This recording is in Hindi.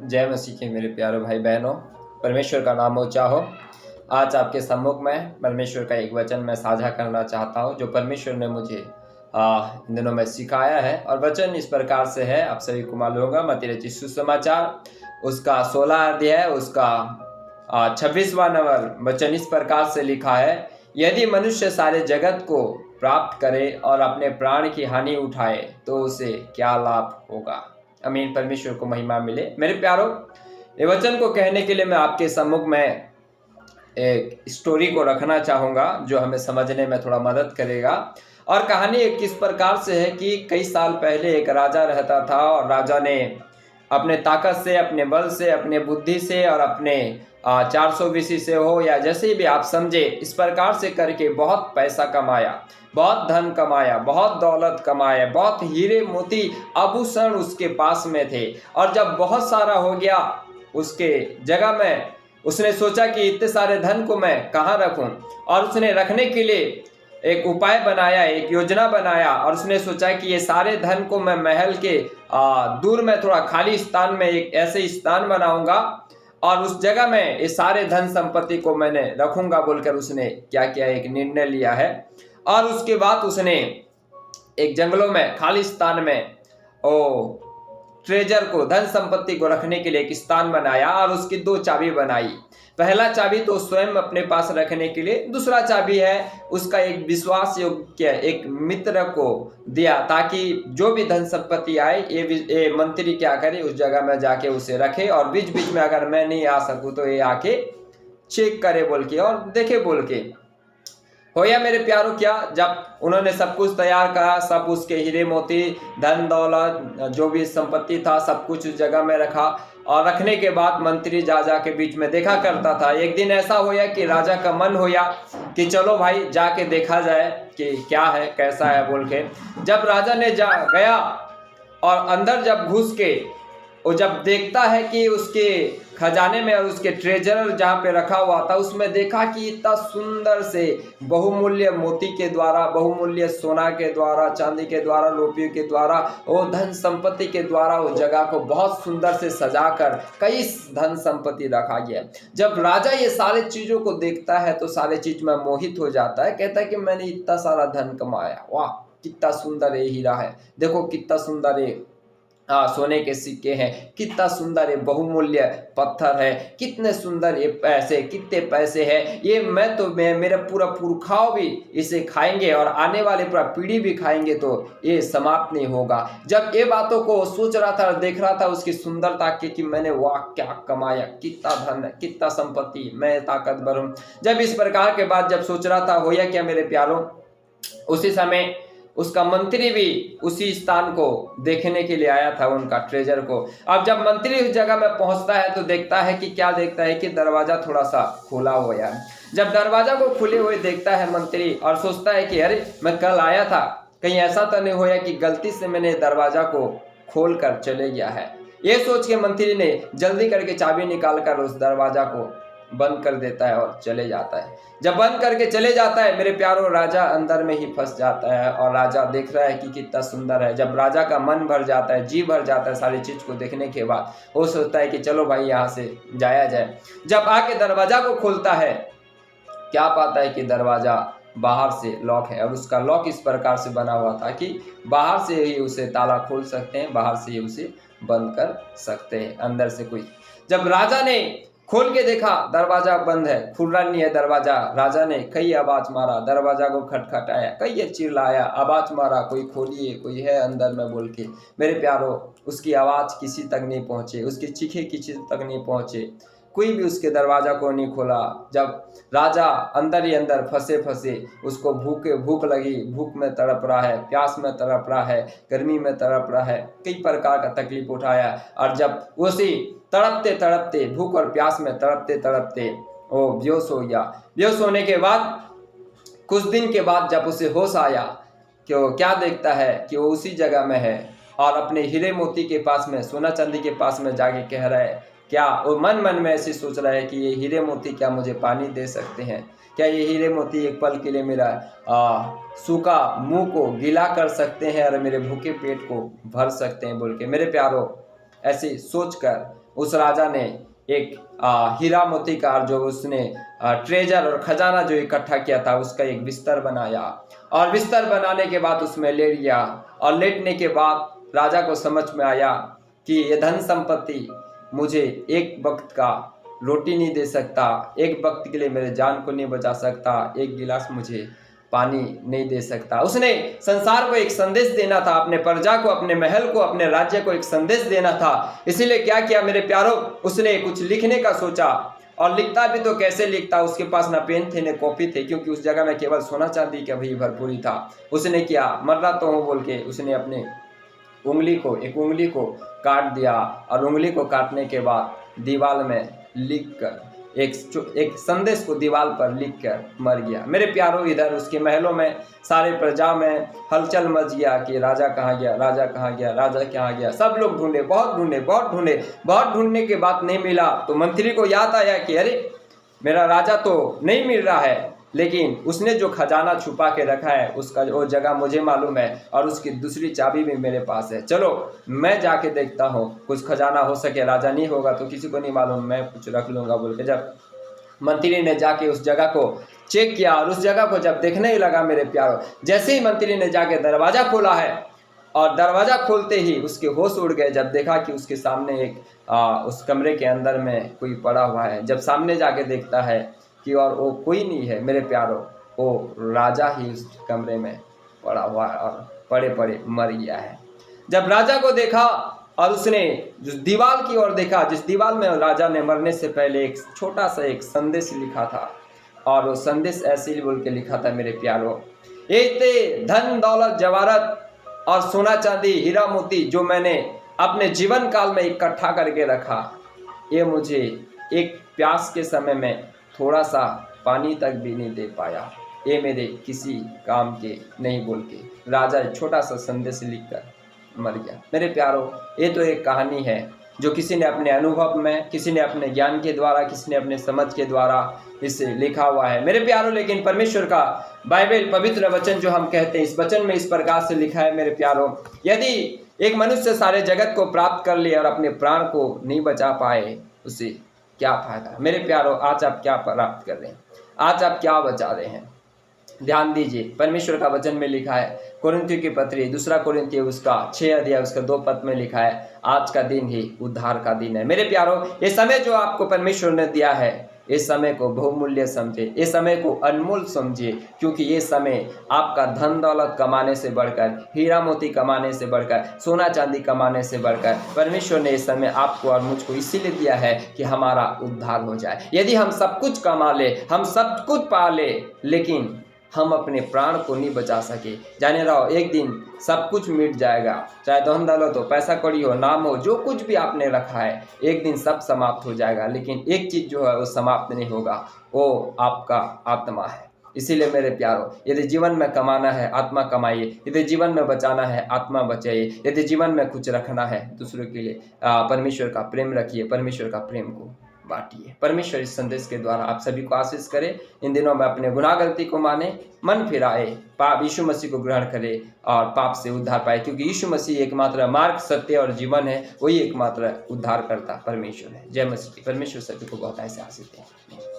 जय मसीह के मेरे प्यारे भाई बहनों, परमेश्वर का नाम ऊंचा हो। आज आपके सम्मुख में परमेश्वर का एक वचन मैं साझा करना चाहता हूं जो परमेश्वर ने मुझे इन दिनों में सिखाया है। और वचन इस प्रकार से है, आप सभी को मालूम होगा, मत्ती रचित सुसमाचार उसका 16 अध्याय उसका 26वां नंबर वचन इस प्रकार से लिखा है, यदि मनुष्य सारे जगत को प्राप्त करे और अपने प्राण की हानि उठाए तो उसे क्या लाभ होगा। अमीन। परमेश्वर को महिमा मिले। मेरे प्यारो, ये वचन को कहने के लिए मैं आपके सम्मुख में एक स्टोरी को रखना चाहूँगा जो हमें समझने में थोड़ा मदद करेगा। और कहानी एक किस प्रकार से है कि कई साल पहले एक राजा रहता था और राजा ने अपने ताकत से, अपने बल से, अपने बुद्धि से और अपने 420 से हो या जैसे भी आप समझे, इस प्रकार से करके बहुत पैसा कमाया, बहुत धन कमाया, बहुत दौलत कमाया, बहुत हीरे मोती आभूषण उसके पास में थे। और जब बहुत सारा हो गया उसके जगह में, उसने सोचा कि इतने सारे धन को मैं कहाँ रखूं। और उसने रखने के लिए एक उपाय बनाया, एक योजना बनाया। और उसने सोचा कि ये सारे धन को मैं महल के दूर में थोड़ा खाली स्थान में एक ऐसे स्थान बनाऊंगा और उस जगह में ये सारे धन संपत्ति को मैंने रखूंगा बोलकर उसने क्या किया, एक निर्णय लिया है। और उसके बाद उसने एक जंगलों में खाली स्थान में ट्रेजर को, धन संपत्ति को रखने के लिए एक स्थान बनाया और उसकी 2 चाबी बनाई। पहला चाबी तो स्वयं अपने पास रखने के लिए, दूसरा चाबी है उसका एक विश्वास योग्य एक मित्र को दिया ताकि जो भी धन संपत्ति आए ये मंत्री क्या करे, उस जगह में जाके उसे रखे और बीच बीच में अगर मैं नहीं आ सकूं तो ये आके चेक करे बोल के और देखे बोल के। होया मेरे प्यारों, क्या जब उन्होंने सब कुछ तैयार करा, सब उसके हीरे मोती, धन दौलत, जो भी संपत्ति था सब कुछ उस जगह में रखा। और रखने के बाद मंत्री राजा के बीच में देखा करता था। एक दिन ऐसा होया कि राजा का मन होया कि चलो भाई जाके देखा जाए कि क्या है कैसा है बोल के। जब राजा ने गया और अंदर जब घुस के वो जब देखता है कि उसके खजाने में और उसके ट्रेजर जहाँ पे रखा हुआ था उसमें देखा कि इतना सुंदर से बहुमूल्य मोती के द्वारा, बहुमूल्य सोना के द्वारा, चांदी के द्वारा, रुपये के द्वारा, वो धन संपत्ति के द्वारा वो जगह को बहुत सुंदर से सजाकर कई धन संपत्ति रखा गया। जब राजा ये सारे चीजों को देखता है तो सारे चीज में मोहित हो जाता है। कहता है कि मैंने इतना सारा धन कमाया, वाह कितना सुंदर ये हीरा है, देखो कितना सुंदर ये सोने के सिक्के हैं, कितना सुंदर ये बहुमूल्य पत्थर है, कितने सुंदर ये पैसे, कितने पैसे हैं ये, मेरे पूरा पुरखाओं भी इसे खाएंगे और आने वाले पूरा पीढ़ी भी खाएंगे तो ये समाप्त नहीं होगा। जब ये बातों को सोच रहा था, देख रहा था उसकी सुंदरता की कि मैंने वाह क्या कमाया, कितना धन है, कितना संपत्ति, मैं ताकतवर हूँ। जब इस प्रकार के बाद जब सोच रहा था, होया क्या मेरे प्यारों, उसी समय उसका मंत्री भी उसी स्थान को देखने के लिए आया था, उनका ट्रेजर को। अब जब मंत्री उस जगह में पहुंचता है तो देखता है कि क्या देखता है कि दरवाजा थोड़ा सा खुला हुआ है। जब दरवाजा को खुले हुए देखता है मंत्री और सोचता है कि अरे मैं कल आया था, कहीं ऐसा तो नहीं होया कि गलती से मैंने दरवाजा को खोल कर चले गया है। ये सोच के मंत्री ने जल्दी करके चाबी निकाल कर उस दरवाजा को बंद कर देता है और चले जाता है। जब बंद करके चले जाता है मेरे प्यारों, राजा अंदर में ही फंस जाता है और राजा देख रहा है कि कितना सुंदर है। जब राजा का मन भर जाता है, जी भर जाता है सारी चीज को देखने के बाद, वो सोचता है कि चलो भाई यहाँ से जाया जाए। जब आके दरवाजा को खोलता है, क्या पाता है कि दरवाजा बाहर से लॉक है और उसका लॉक इस प्रकार से बना हुआ था कि बाहर से ही उसे ताला खोल सकते हैं, बाहर से ही उसे बंद कर सकते हैं, अंदर से कोई। जब राजा ने खोल के देखा दरवाजा बंद है, खुला नहीं है दरवाजा। राजा ने कई आवाज मारा, दरवाजा को खटखटाया, कई चिल्लाया, आवाज मारा, कोई खोलिए, कोई है अंदर में बोल के। मेरे प्यारों, उसकी आवाज किसी तक नहीं पहुंचे, उसकी चीखें किसी तक नहीं पहुंचे, कोई भी उसके दरवाजा को नहीं खोला। जब राजा अंदर ही अंदर फंसे फंसे, उसको भूख लगी, भूख में तड़प रहा है, प्यास में तड़प रहा है, गर्मी में तड़प रहा है, कई प्रकार का तकलीफ उठाया। और जब उसी तड़पते तड़पते, भूख और प्यास में तड़पते तड़पते वो बेहोश हो गया। बेहोश होने के बाद कुछ दिन के बाद जब उसे होश आया कि वो क्या देखता है कि वो उसी जगह में है और अपने हीरे मोती के पास में, सोना चांदी के पास में जाके कह रहा है, क्या वो मन में ऐसे सोच रहा है कि ये हीरे मोती क्या मुझे पानी दे सकते हैं, क्या ये हीरे मोती एक पल के लिए मेरा सूखा मुंह को गीला कर सकते हैं और मेरे भूखे पेट को भर सकते हैं बोल के। मेरे प्यारों, ऐसे सोचकर उस राजा ने एक हीरा मोती का जो उसने ट्रेजर और खजाना जो इकट्ठा किया था उसका एक बिस्तर बनाया, और बिस्तर बनाने के बाद उसमें लेट गया। और लेटने के बाद राजा को समझ में आया कि ये धन संपत्ति मुझे एक वक्त का रोटी नहीं दे सकता, एक वक्त के लिए मेरे जान को नहीं बचा सकता, एक गिलास मुझे पानी नहीं दे सकता। उसने संसार को एक संदेश देना था, अपने प्रजा को, अपने महल को, अपने राज्य को एक संदेश देना था। इसीलिए क्या किया मेरे प्यारों, उसने कुछ लिखने का सोचा। और लिखता भी तो कैसे लिखता, उसके पास ना पेन थे न कॉपी थे, क्योंकि उस जगह में केवल सोना चांदी का भी भरपूरी था। उसने क्या, मर रहा तो हूँ बोल के उसने अपने एक उंगली को काट दिया, और उंगली को काटने के बाद दीवार में लिख कर एक संदेश को दीवार पर लिखकर मर गया। मेरे प्यारों, इधर उसके महलों में सारे प्रजा में हलचल मच गया कि राजा कहाँ गया, राजा कहाँ गया, राजा कहाँ गया। सब लोग ढूंढे, बहुत ढूंढने के बाद नहीं मिला। तो मंत्री को याद आया कि अरे मेरा राजा तो नहीं मिल रहा है, लेकिन उसने जो खजाना छुपा के रखा है उसका वो जगह मुझे मालूम है, और उसकी दूसरी चाबी भी मेरे पास है। चलो मैं जाके देखता हूँ, कुछ खजाना हो सके, राजा नहीं होगा तो किसी को नहीं मालूम, मैं कुछ रख लूँगा बोल के जब मंत्री ने जाके उस जगह को चेक किया, और उस जगह को जब देखने ही लगा मेरे प्यारों, जैसे ही मंत्री ने जाके दरवाज़ा खोला है, और दरवाज़ा खोलते ही उसके होश उड़ गए जब देखा कि उसके सामने एक उस कमरे के अंदर में कोई पड़ा हुआ है। जब सामने जाके देखता है कि और वो कोई नहीं है मेरे प्यारों, वो राजा ही उस कमरे में पड़ा हुआ है और पड़े पड़े मर गया है। जब राजा को देखा और उसने जिस दीवार की ओर देखा, जिस दीवार में राजा ने मरने से पहले एक छोटा सा एक संदेश लिखा था, और वो संदेश ऐसे ही बोल के लिखा था मेरे प्यारों, ये धन दौलत जवाहरत और सोना चांदी हीरा मोती जो मैंने अपने जीवन काल में इकट्ठा करके रखा, ये मुझे एक प्यास के समय में थोड़ा सा पानी तक भी नहीं दे पाया, ये मेरे किसी काम के नहीं बोल के राजा छोटा सा संदेश लिखकर मर गया। मेरे प्यारों, ये तो एक कहानी है जो किसी ने अपने अनुभव में, किसी ने अपने ज्ञान के द्वारा, किसी ने अपने समझ के द्वारा इसे लिखा हुआ है मेरे प्यारों। लेकिन परमेश्वर का बाइबल पवित्र वचन जो हम कहते हैं, इस वचन में इस प्रकार से लिखा है मेरे प्यारों, यदि एक मनुष्य सारे जगत को प्राप्त कर ले और अपने प्राण को नहीं बचा पाए, उसे क्या फायदा। मेरे प्यारों, आज आप क्या प्राप्त कर रहे हैं, आज आप क्या बचा रहे हैं, ध्यान दीजिए। परमेश्वर का वचन में लिखा है, कोरिन्थियों की पत्री 2 कोरिन्थियों उसका 6 अध्याय उसका 2 पद में लिखा है, आज का दिन ही उद्धार का दिन है। मेरे प्यारों, ये समय जो आपको परमेश्वर ने दिया है, इस समय को बहुमूल्य समझे, इस समय को अनमोल समझिए, क्योंकि ये समय आपका धन दौलत कमाने से बढ़कर, हीरा मोती कमाने से बढ़कर, सोना चांदी कमाने से बढ़कर, परमेश्वर ने इस समय आपको और मुझको इसीलिए दिया है कि हमारा उद्धार हो जाए। यदि हम सब कुछ कमा ले, हम सब कुछ पा ले, लेकिन हम अपने प्राण को नहीं बचा सके, जाने रहो एक दिन सब कुछ मिट जाएगा, चाहे धन दौलत हो, पैसा कौड़ी हो, नाम हो, जो कुछ भी आपने रखा है, एक दिन सब समाप्त हो जाएगा। लेकिन एक चीज़ जो है वो समाप्त नहीं होगा, वो आपका आत्मा है। इसीलिए मेरे प्यारों, यदि जीवन में कमाना है, आत्मा कमाइए, यदि जीवन में बचाना है, आत्मा बचाइए, यदि जीवन में कुछ रखना है दूसरों के लिए, परमेश्वर का प्रेम रखिए, परमेश्वर का प्रेम को बांटिए। परमेश्वर इस संदेश के द्वारा आप सभी को आशीष करे। इन दिनों में अपने गुनाह गलती को माने, मन फिराए, पाप यीशु मसीह को ग्रहण करे और पाप से उद्धार पाए, क्योंकि यीशु मसीह एकमात्र मार्ग, सत्य और जीवन है, वही एकमात्र उद्धार करता परमेश्वर है। जय मसीह। परमेश्वर सभी को बहुत ऐसे आशीष दे।